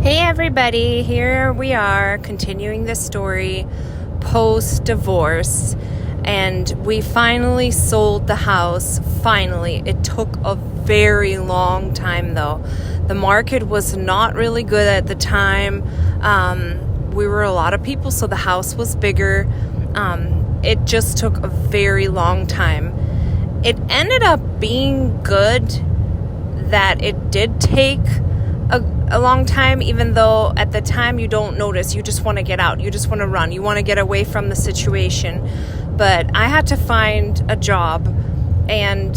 Hey everybody, here we are continuing the story post-divorce, and we finally sold the house. Finally. It took a very long time though. The market was not really good at the time. We were a lot of people, so the house was bigger. It just took a very long time. It ended up being good that it did take a long time, even though at the time you don't notice. You just want to get out. You just want to run. You want to get away from the situation. But I had to find a job, and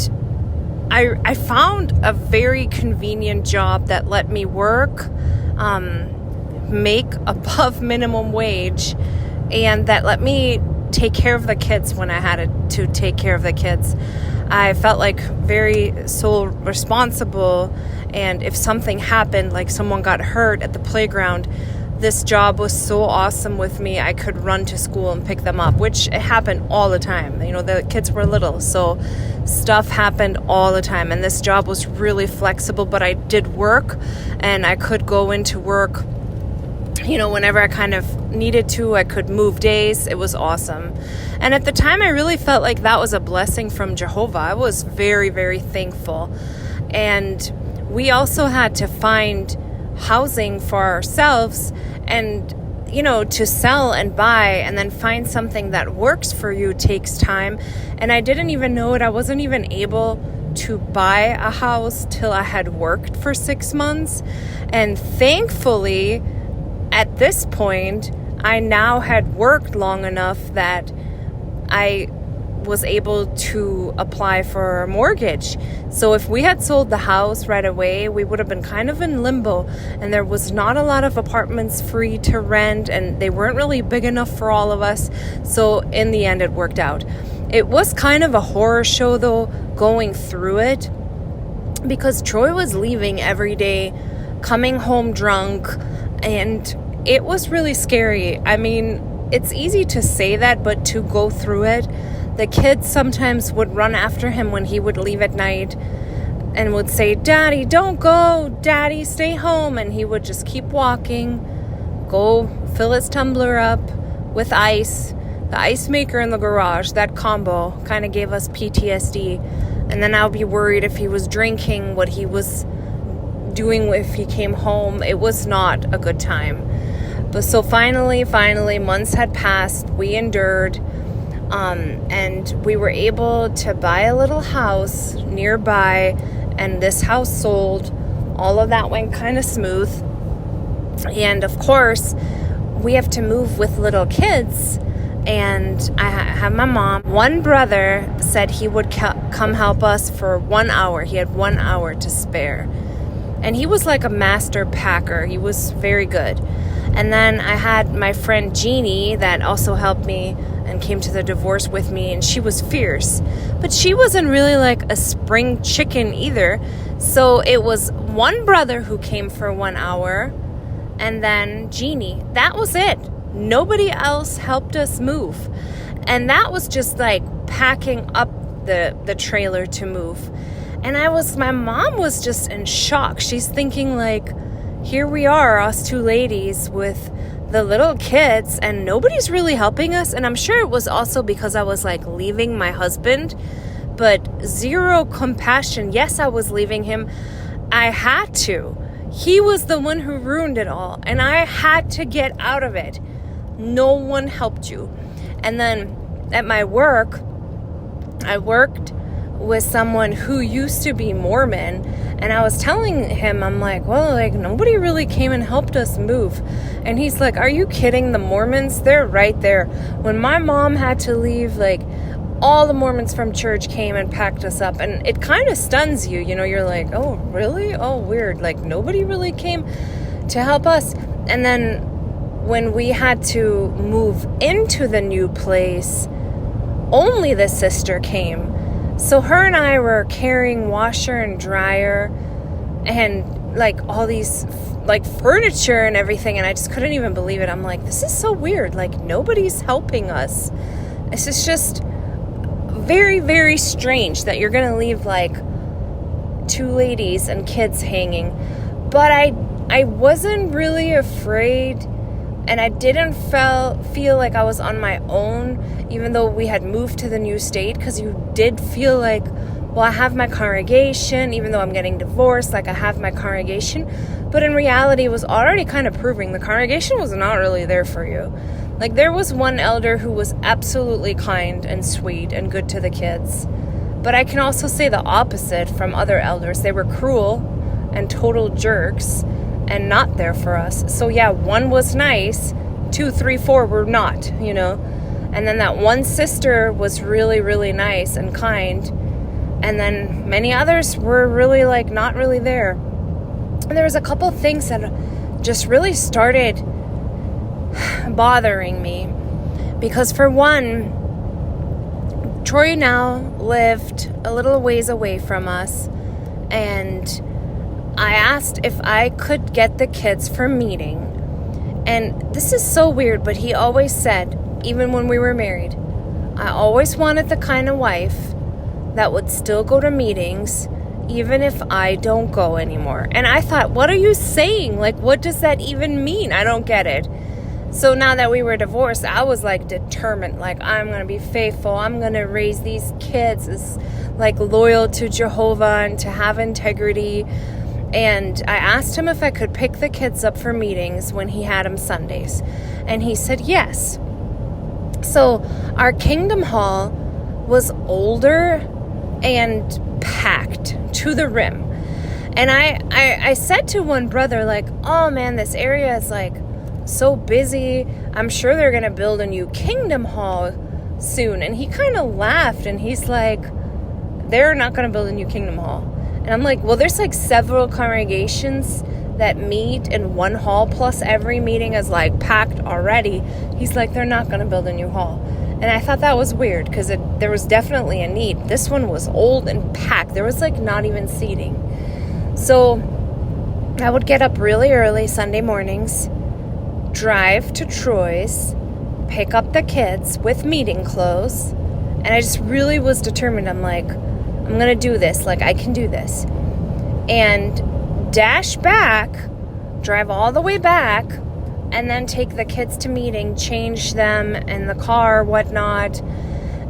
I found a very convenient job that let me work, make above minimum wage, and that let me take care of the kids when I had to take care of the kids. I felt like very sole responsible, and if something happened, like someone got hurt at the playground, this job was so awesome with me. I could run to school and pick them up, which it happened all the time. You know, the kids were little, so stuff happened all the time, and this job was really flexible, but I did work, and I could go into work, you know, whenever I kind of needed to. I could move days. It was awesome. And at the time, I really felt like that was a blessing from Jehovah. I was very, very thankful. And we also had to find housing for ourselves, and, you know, to sell and buy and then find something that works for you takes time. And I didn't even know it. I wasn't even able to buy a house till I had worked for 6 months. And thankfully, at this point, I now had worked long enough that I was able to apply for a mortgage. So if we had sold the house right away, we would have been kind of in limbo, and there was not a lot of apartments free to rent, and they weren't really big enough for all of us. So in the end, it worked out. It was kind of a horror show though, going through it, because Troy was leaving every day, coming home drunk, and it was really scary. I mean, it's easy to say that, but to go through it, the kids sometimes would run after him when he would leave at night and would say, "Daddy, don't go. Daddy, stay home." And he would just keep walking, go fill his tumbler up with ice. The ice maker in the garage, that combo kind of gave us PTSD. And then I'll be worried if he was drinking, what he was doing if he came home. It was not a good time. But so finally, months had passed. We endured, and we were able to buy a little house nearby, and this house sold. All of that went kind of smooth. And of course, we have to move with little kids, and I have my mom. One brother said he would come help us for 1 hour. He had 1 hour to spare. And he was like a master packer. He was very good. And then I had my friend Jeannie that also helped me and came to the divorce with me, and she was fierce. But she wasn't really like a spring chicken either. So it was one brother who came for 1 hour, and then Jeannie. That was it. Nobody else helped us move. And that was just like packing up the trailer to move. And my mom was just in shock. She's thinking like, here we are, us two ladies with the little kids, and nobody's really helping us. And I'm sure it was also because I was like leaving my husband, but zero compassion. Yes, I was leaving him. I had to. He was the one who ruined it all, and I had to get out of it. No one helped you. And then at my work, I worked with someone who used to be Mormon, and I was telling him, I'm like, well, like nobody really came and helped us move. And he's like, are you kidding? The Mormons, they're right there. When my mom had to leave, like all the Mormons from church came and packed us up. And it kind of stuns you, you know, you're like, oh, really? Oh, weird. Like nobody really came to help us. And then when we had to move into the new place, only the sister came. So her and I were carrying washer and dryer and like all these like furniture and everything, and I just couldn't even believe it. I'm like, this is so weird. Like nobody's helping us. This is just very, very strange that you're going to leave like two ladies and kids hanging. But I I wasn't really afraid, and I didn't feel like I was on my own, even though we had moved to the new state, because you did feel like, well, I have my congregation, even though I'm getting divorced, like I have my congregation. But in reality, it was already kind of proving the congregation was not really there for you. Like, there was one elder who was absolutely kind and sweet and good to the kids. But I can also say the opposite from other elders. They were cruel and total jerks and not there for us. So yeah, 1 was nice, 2, 3, 4 were not, And then that one sister was really, really nice and kind. And then many others were really not really there. And there was a couple things that just really started bothering me. Because for one, Troy now lived a little ways away from us. And I asked if I could get the kids for meeting. And this is so weird, but he always said, even when we were married, I always wanted the kind of wife that would still go to meetings, even if I don't go anymore. And I thought, what are you saying? What does that even mean? I don't get it. So now that we were divorced, I was determined, I'm going to be faithful. I'm going to raise these kids as loyal to Jehovah and to have integrity. And I asked him if I could pick the kids up for meetings when he had them Sundays. And he said yes. So our Kingdom Hall was older and packed to the rim. And I said to one brother, oh man, this area is so busy. I'm sure they're going to build a new Kingdom Hall soon. And he kind of laughed and he's like, they're not going to build a new Kingdom Hall. And I'm like, well, there's several congregations that meet in one hall, plus every meeting is packed already. He's like, they're not going to build a new hall. And I thought that was weird because there was definitely a need. This one was old and packed. There was not even seating. So I would get up really early Sunday mornings, drive to Troy's, pick up the kids with meeting clothes. And I just really was determined. I'm like, I'm going to do this. I can do this. And dash back, drive all the way back, and then take the kids to meeting, change them in the car, whatnot.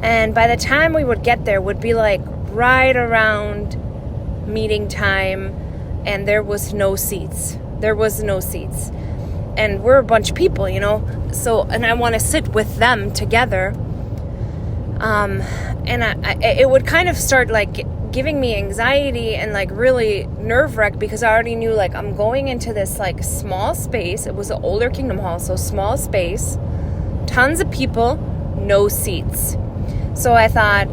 And by the time we would get there, would be right around meeting time, and there was no seats. There was no seats. And we're a bunch of people, So, and I want to sit with them together. And it would kind of start giving me anxiety and really nerve-wracked because I already knew I'm going into this small space. It was an older Kingdom Hall, so small space, tons of people, no seats. So I thought,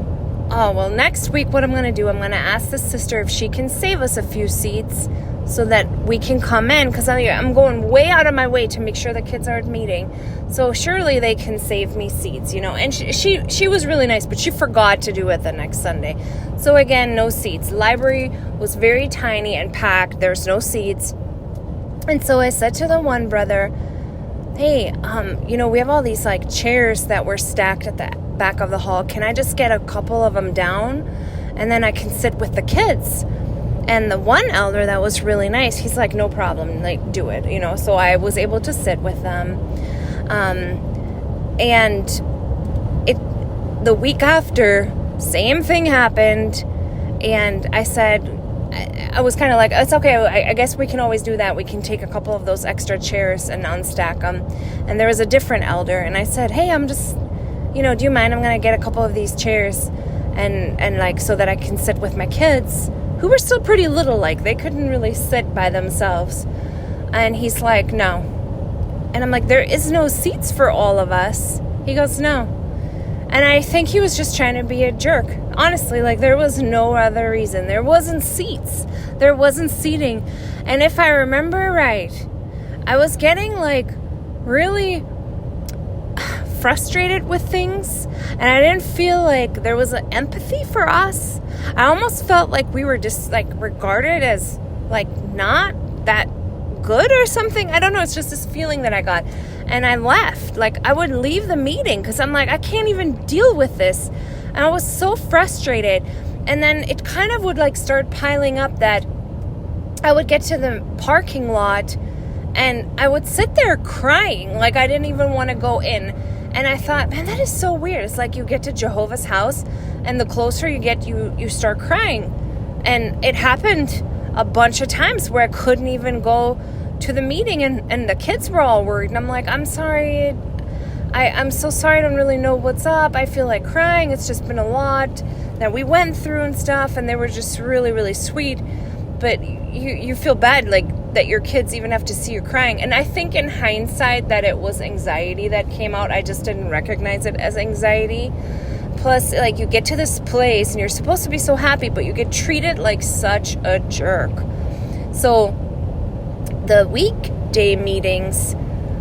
oh, well, next week what I'm going to do, I'm going to ask the sister if she can save us a few seats so that we can come in, because I'm going way out of my way to make sure the kids are at meeting. So surely they can save me seats, And she was really nice, but she forgot to do it the next Sunday. So again, no seats. Library was very tiny and packed. There's no seats. And so I said to the one brother, hey, we have all these chairs that were stacked at the back of the hall. Can I just get a couple of them down? And then I can sit with the kids. And the one elder that was really nice, he's like, no problem, do it, So I was able to sit with them. And the week after, same thing happened. And I said, I was kind of it's okay. I guess we can always do that. We can take a couple of those extra chairs and unstack them. And there was a different elder. And I said, hey, I'm just, do you mind? I'm going to get a couple of these chairs and so that I can sit with my kids, who were still pretty little, they couldn't really sit by themselves. And he's like, no. And I'm like, there is no seats for all of us. He goes, no. And I think he was just trying to be a jerk. Honestly, there was no other reason. There wasn't seats. There wasn't seating. And if I remember right, I was getting really frustrated with things, and I didn't feel there was an empathy for us. I almost felt we were just regarded as not that good or something. I don't know. It's just this feeling that I got, and I left. I would leave the meeting because I'm I can't even deal with this, and I was so frustrated. And then it kind of would start piling up that I would get to the parking lot and I would sit there crying. Like I didn't even want to go in. And I thought, man, that is so weird. It's like you get to Jehovah's house and the closer you get, you start crying. And it happened a bunch of times where I couldn't even go to the meeting and the kids were all worried. And I'm like, I'm sorry. I'm so sorry. I don't really know what's up. I feel like crying. It's just been a lot that we went through and stuff. And they were just really, really sweet. But you feel bad, like, that your kids even have to see you crying. And I think in hindsight that it was anxiety that came out. I just didn't recognize it as anxiety. Plus, like, you get to this place and you're supposed to be so happy, but you get treated like such a jerk. So the weekday meetings,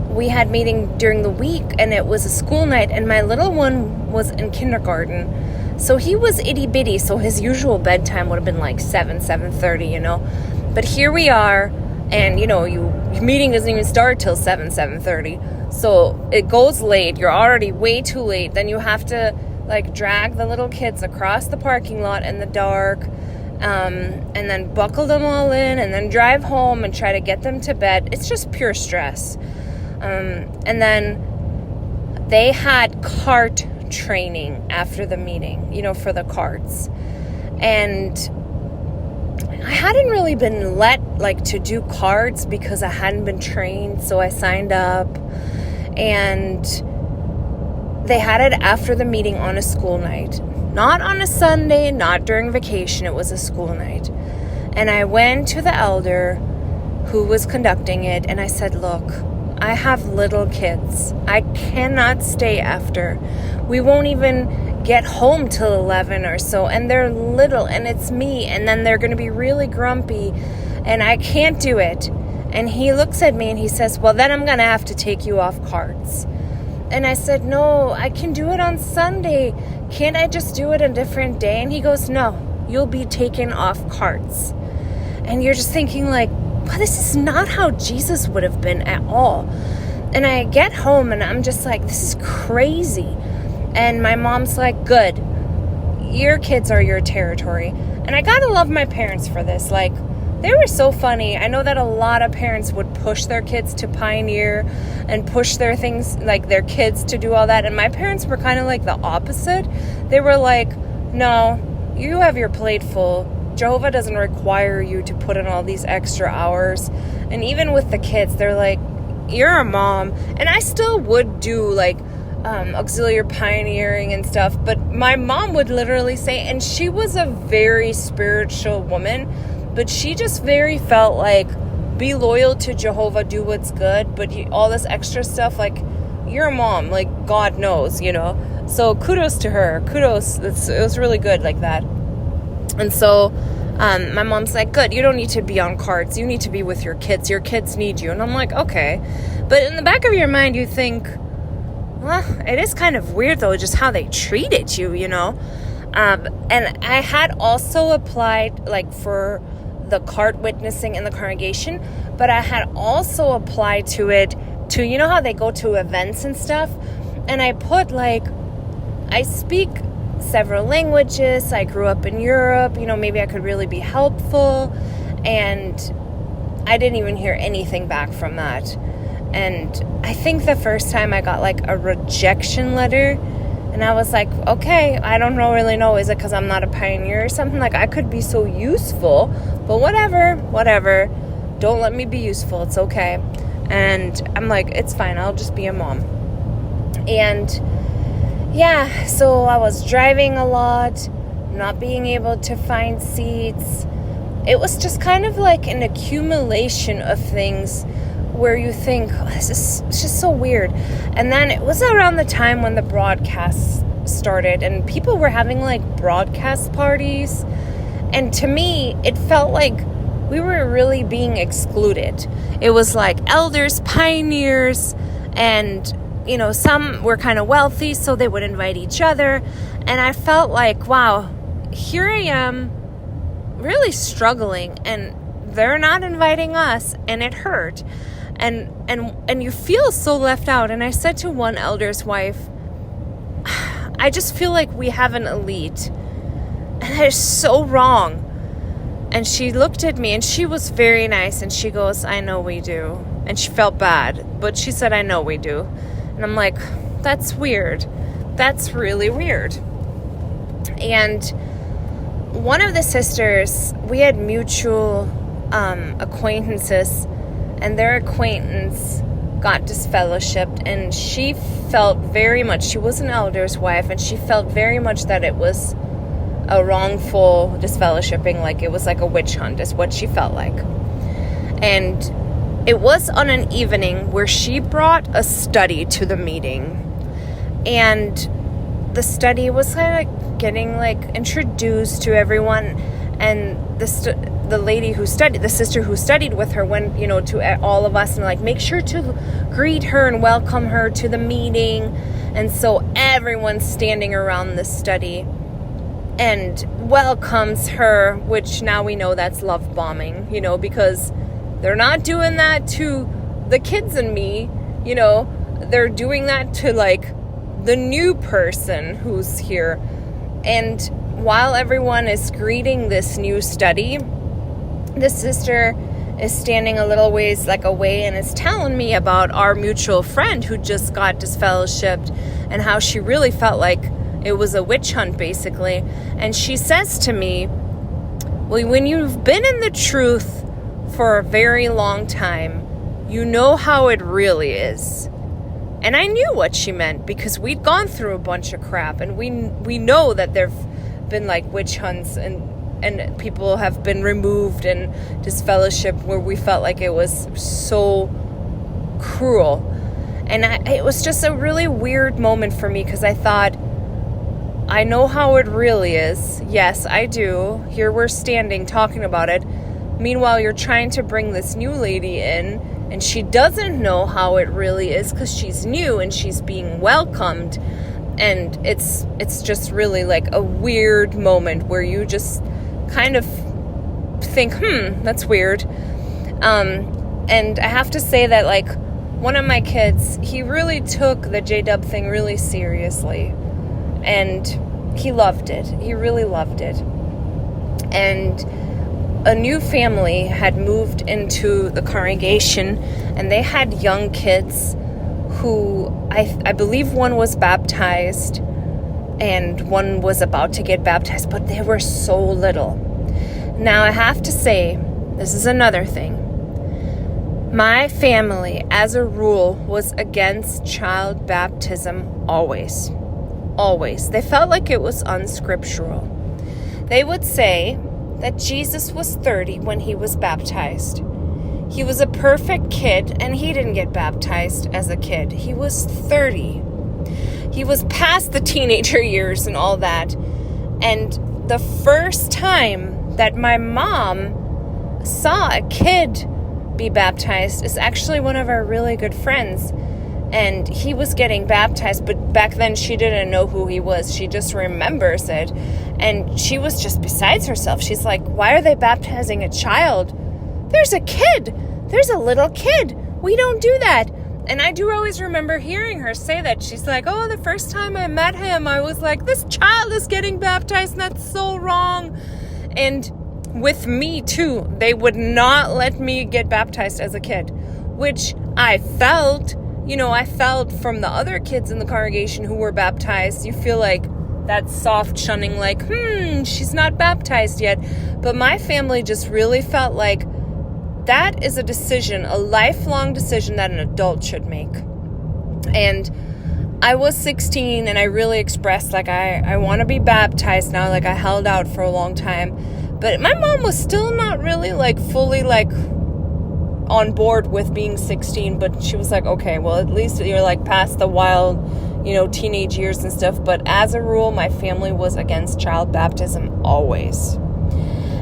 we had meeting during the week, and it was a school night, and my little one was in kindergarten. So he was itty bitty, so his usual bedtime would have been like 7:30, you know. But here we are, and you know, your meeting doesn't even start till 7:30. So it goes late. You're already way too late. Then you have to like drag the little kids across the parking lot in the dark, and then buckle them all in, and then drive home and try to get them to bed. It's just pure stress. And then they had cart training after the meeting, you know, for the carts. And I hadn't really been let like to do carts because I hadn't been trained. So I signed up, and they had it after the meeting on a school night, not on a Sunday, not during vacation. It was a school night. And I went to the elder who was conducting it, and I said, look, I have little kids. I cannot stay after. We won't even get home till 11 or so, and they're little, and it's me, and then they're going to be really grumpy, and I can't do it. And he looks at me and he says, well, then I'm going to have to take you off carts. And I said, no, I can do it on Sunday. Can't I just do it a different day? And he goes, no, you'll be taken off carts. And you're just thinking like, well, this is not how Jesus would have been at all. And I get home and I'm just like, this is crazy. And my mom's like, good, your kids are your territory. And I gotta love my parents for this. Like, they were so funny. I know that a lot of parents would push their kids to pioneer and push their things, like their kids to do all that. And my parents were kind of like the opposite. They were like, no, you have your plate full. Jehovah doesn't require you to put in all these extra hours. And even with the kids, they're like, you're a mom. And I still would do like auxiliary pioneering and stuff. But my mom would literally say, and she was a very spiritual woman, but she just very felt like, be loyal to Jehovah, do what's good. But all this extra stuff, like, you're a mom, like God knows, you know. So kudos to her. Kudos. It was really good like that. And so my mom's like, good, you don't need to be on carts. You need to be with your kids. Your kids need you. And I'm like, okay. But in the back of your mind, you think, well, it is kind of weird, though, just how they treated you, you know. And I had also applied, like, for the cart witnessing in the congregation. But I had also applied to it to, you know how they go to events and stuff? And I put, like, I speak several languages. I grew up in Europe, you know, maybe I could really be helpful. And I didn't even hear anything back from that. And I think the first time I got like a rejection letter, and I was like, okay, I don't really know. Is it because I'm not a pioneer or something? Like, I could be so useful, but whatever. Don't let me be useful. It's okay. And I'm like, it's fine. I'll just be a mom. And yeah, so I was driving a lot, not being able to find seats. It was just kind of like an accumulation of things where you think, oh, this is just so weird. And then it was around the time when the broadcasts started, and people were having like broadcast parties. And to me, it felt like we were really being excluded. It was like elders, pioneers, and you know, some were kind of wealthy, so they would invite each other. And I felt like, wow, here I am really struggling, and they're not inviting us, and it hurt. And you feel so left out. And I said to one elder's wife, I just feel like we have an elite. And that is so wrong. And she looked at me, and she was very nice, and she goes, I know we do. And she felt bad, but she said, I know we do. And I'm like, that's weird. That's really weird. And one of the sisters, we had mutual acquaintances, and their acquaintance got disfellowshipped, and she felt very much, she was an elder's wife, and she felt very much that it was a wrongful disfellowshipping, like it was like a witch hunt is what she felt like. And it was on an evening where she brought a study to the meeting, and the study was kind of getting like introduced to everyone, and the lady who studied, the sister who studied with her, went, to all of us and like, make sure to greet her and welcome her to the meeting. And so everyone's standing around the study and welcomes her, which now we know that's love bombing, because they're not doing that to the kids and me, they're doing that to like the new person who's here. And while everyone is greeting this new study, the sister is standing a little ways like away and is telling me about our mutual friend who just got disfellowshipped and how she really felt like it was a witch hunt, basically. And she says to me, well, when you've been in the truth for a very long time, you know how it really is. And I knew what she meant, because we'd gone through a bunch of crap, and we know that there've been like witch hunts and people have been removed and disfellowship where we felt like it was so cruel. And it was just a really weird moment for me, because I thought, I know how it really is. Yes, I do. Here we're standing talking about it. Meanwhile, you're trying to bring this new lady in, and she doesn't know how it really is because she's new and she's being welcomed. And it's just really like a weird moment where you just kind of think, that's weird. And I have to say that, like, one of my kids, he really took the J-Dub thing really seriously. And he loved it. He really loved it. And a new family had moved into the congregation, and they had young kids who I believe one was baptized and one was about to get baptized, but they were so little. Now I have to say, this is another thing. My family, as a rule, was against child baptism always. Always. They felt like it was unscriptural. They would say that Jesus was 30 when he was baptized. He was a perfect kid, and he didn't get baptized as a kid. He was 30. He was past the teenager years and all that. And the first time that my mom saw a kid be baptized is actually one of our really good friends. And he was getting baptized, but back then she didn't know who he was. She just remembers it. And she was just besides herself. She's like, why are they baptizing a child? There's a kid. There's a little kid. We don't do that. And I do always remember hearing her say that. She's like, oh, the first time I met him, I was like, this child is getting baptized, and that's so wrong. And with me, too, they would not let me get baptized as a kid, which I felt, I felt from the other kids in the congregation who were baptized. You feel like that soft shunning, like, she's not baptized yet. But my family just really felt like that is a decision, a lifelong decision that an adult should make. And I was 16 and I really expressed, like, I want to be baptized now. Like, I held out for a long time. But my mom was still not really, like, fully, like, on board with being 16. But she was like, okay, well, at least you're, like, past the wild, teenage years and stuff. But as a rule, my family was against child baptism always.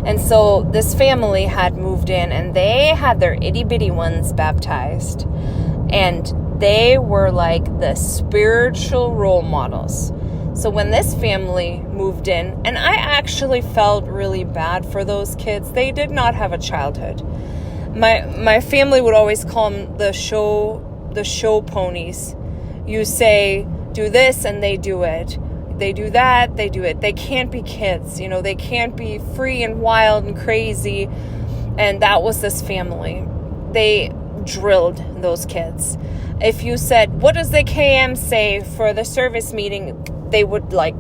And so this family had moved in, and they had their itty-bitty ones baptized. And they were like the spiritual role models. So when this family moved in, and I actually felt really bad for those kids. They did not have a childhood. My family would always call them the show ponies. You say, do this, and they do it. They do that, they do it. They can't be kids, they can't be free and wild and crazy. And that was this family. They drilled those kids. If you said, what does the KM say for the service meeting? They would like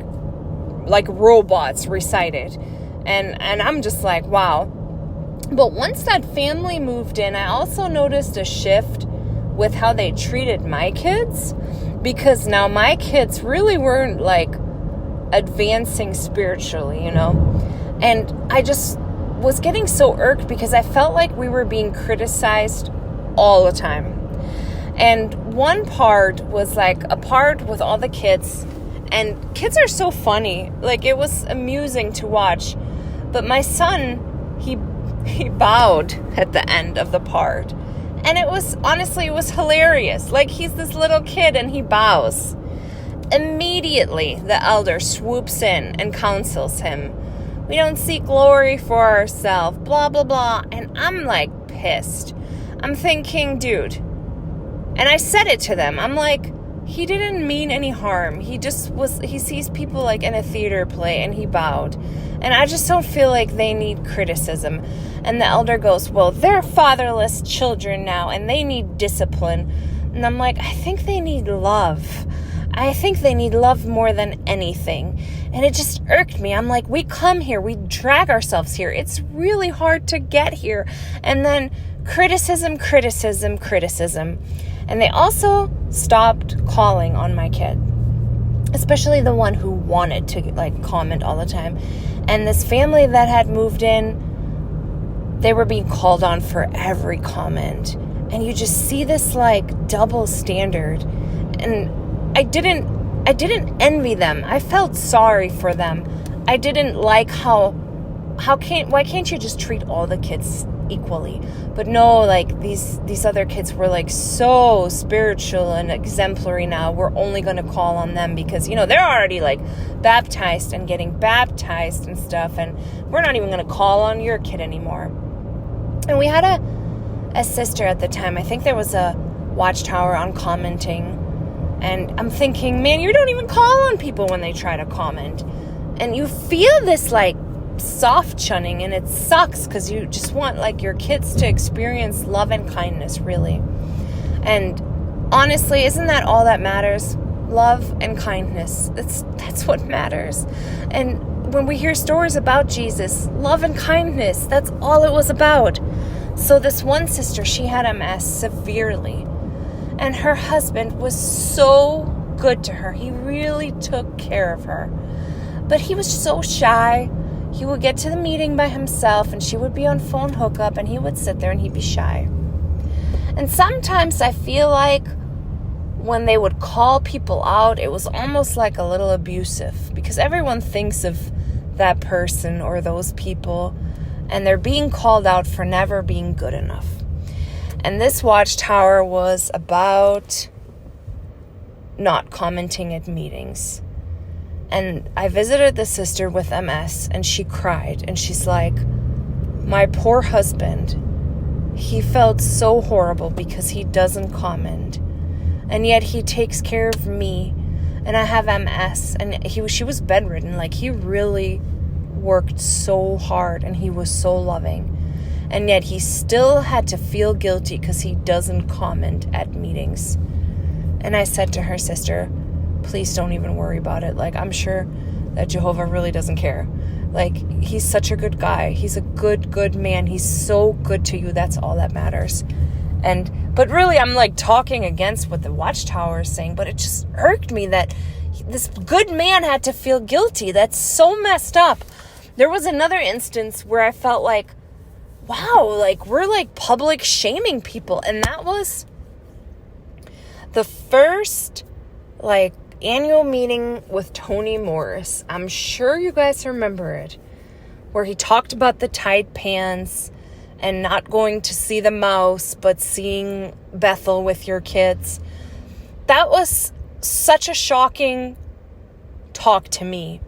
robots recite it. And I'm just like, wow. But once that family moved in, I also noticed a shift with how they treated my kids, because now my kids really weren't like advancing spiritually, and I just was getting so irked because I felt like we were being criticized all the time. And one part was like a part with all the kids, and kids are so funny. Like, it was amusing to watch. But my son, he bowed at the end of the part. And it was hilarious. Like, he's this little kid and he bows. Immediately, the elder swoops in and counsels him. We don't seek glory for ourselves, blah, blah, blah. And I'm like pissed. I'm thinking, dude. And I said it to them. I'm like, he didn't mean any harm. He sees people like in a theater play and he bowed. And I just don't feel like they need criticism. And the elder goes, well, they're fatherless children now and they need discipline. And I'm like, I think they need love. I think they need love more than anything. And it just irked me. I'm like, we come here, we drag ourselves here. It's really hard to get here. And then criticism. And they also stopped calling on my kid, especially the one who wanted to like comment all the time. And this family that had moved in, they were being called on for every comment. And you just see this like double standard. And I didn't envy them. I felt sorry for them. I didn't like why can't you just treat all the kids equally? But no, like these other kids were like so spiritual and exemplary now. We're only going to call on them because, they're already like baptized and getting baptized and stuff. And we're not even going to call on your kid anymore. And we had a sister at the time. I think there was a watchtower on commenting. And I'm thinking, man, you don't even call on people when they try to comment. And you feel this like soft chunning, and it sucks because you just want like your kids to experience love and kindness, really. And honestly, isn't that all that matters? Love and kindness. That's what matters. And when we hear stories about Jesus, love and kindness, that's all it was about. So this one sister, she had MS severely. And her husband was so good to her. He really took care of her. But he was so shy. He would get to the meeting by himself, and she would be on phone hookup, and he would sit there and he'd be shy. And sometimes I feel like when they would call people out, it was almost like a little abusive, because everyone thinks of that person or those people, and they're being called out for never being good enough. And this watchtower was about not commenting at meetings. And I visited the sister with MS, and she cried. And she's like, my poor husband, he felt so horrible because he doesn't comment. And yet he takes care of me, and I have MS. And she was bedridden. Like, he really worked so hard, and he was so loving. And yet he still had to feel guilty because he doesn't comment at meetings. And I said to her, sister, please don't even worry about it. Like, I'm sure that Jehovah really doesn't care. Like, he's such a good guy. He's a good man. He's so good to you. That's all that matters. But really, I'm like talking against what the watchtower is saying, but it just irked me that this good man had to feel guilty. That's so messed up. There was another instance where I felt like, wow, like we're like public shaming people. And that was the first like annual meeting with Tony Morris. I'm sure you guys remember it, where he talked about the tight pants and not going to see the mouse, but seeing Bethel with your kids. That was such a shocking talk to me.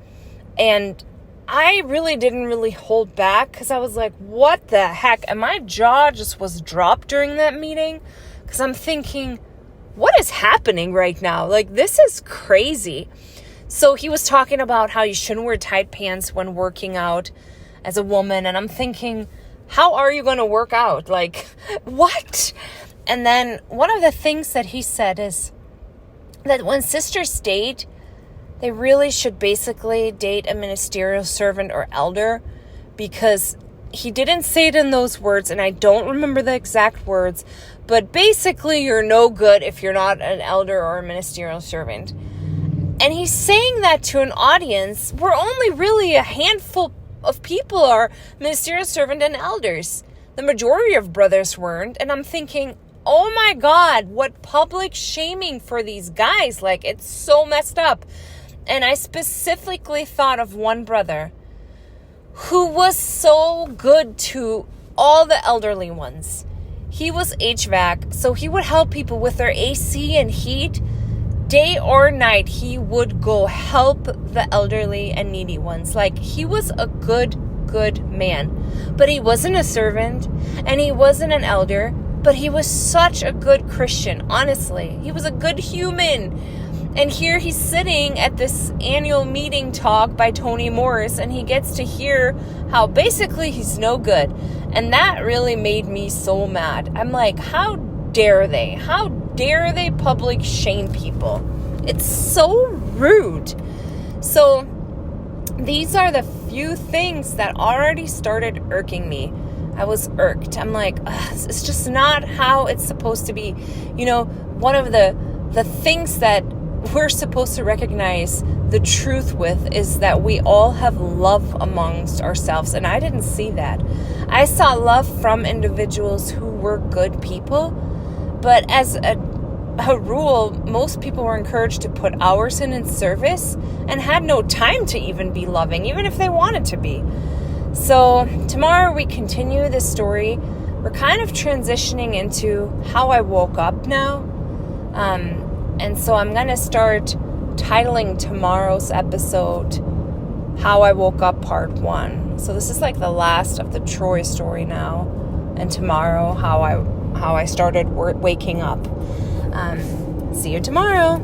And I really didn't hold back because I was like, what the heck? And my jaw just was dropped during that meeting because I'm thinking, what is happening right now? Like, this is crazy. So he was talking about how you shouldn't wear tight pants when working out as a woman. And I'm thinking, how are you going to work out? Like, what? And then one of the things that he said is that when sisters date, they really should basically date a ministerial servant or elder, because he didn't say it in those words, and I don't remember the exact words, but basically you're no good if you're not an elder or a ministerial servant. And he's saying that to an audience where only really a handful of people are ministerial servant and elders. The majority of brothers weren't, and I'm thinking, oh my God, what public shaming for these guys. Like, it's so messed up. And I specifically thought of one brother who was so good to all the elderly ones. He was HVAC, so he would help people with their AC and heat. Day or night, he would go help the elderly and needy ones. Like, he was a good man. But he wasn't a servant, and he wasn't an elder, but he was such a good Christian, honestly. He was a good human. And here he's sitting at this annual meeting talk by Tony Morris, and he gets to hear how basically he's no good. And that really made me so mad. I'm like, how dare they? How dare they public shame people? It's so rude. So these are the few things that already started irking me. I was irked. I'm like, it's just not how it's supposed to be. You know, one of the things that we're supposed to recognize the truth with is that we all have love amongst ourselves. And I didn't see that. I saw love from individuals who were good people. But as a rule, most people were encouraged to put hours in service and had no time to even be loving, even if they wanted to be. So tomorrow we continue this story. We're kind of transitioning into how I woke up now. And so I'm going to start titling tomorrow's episode, How I Woke Up Part 1. So this is like the last of the Troy story now. And tomorrow, how I started waking up. See you tomorrow.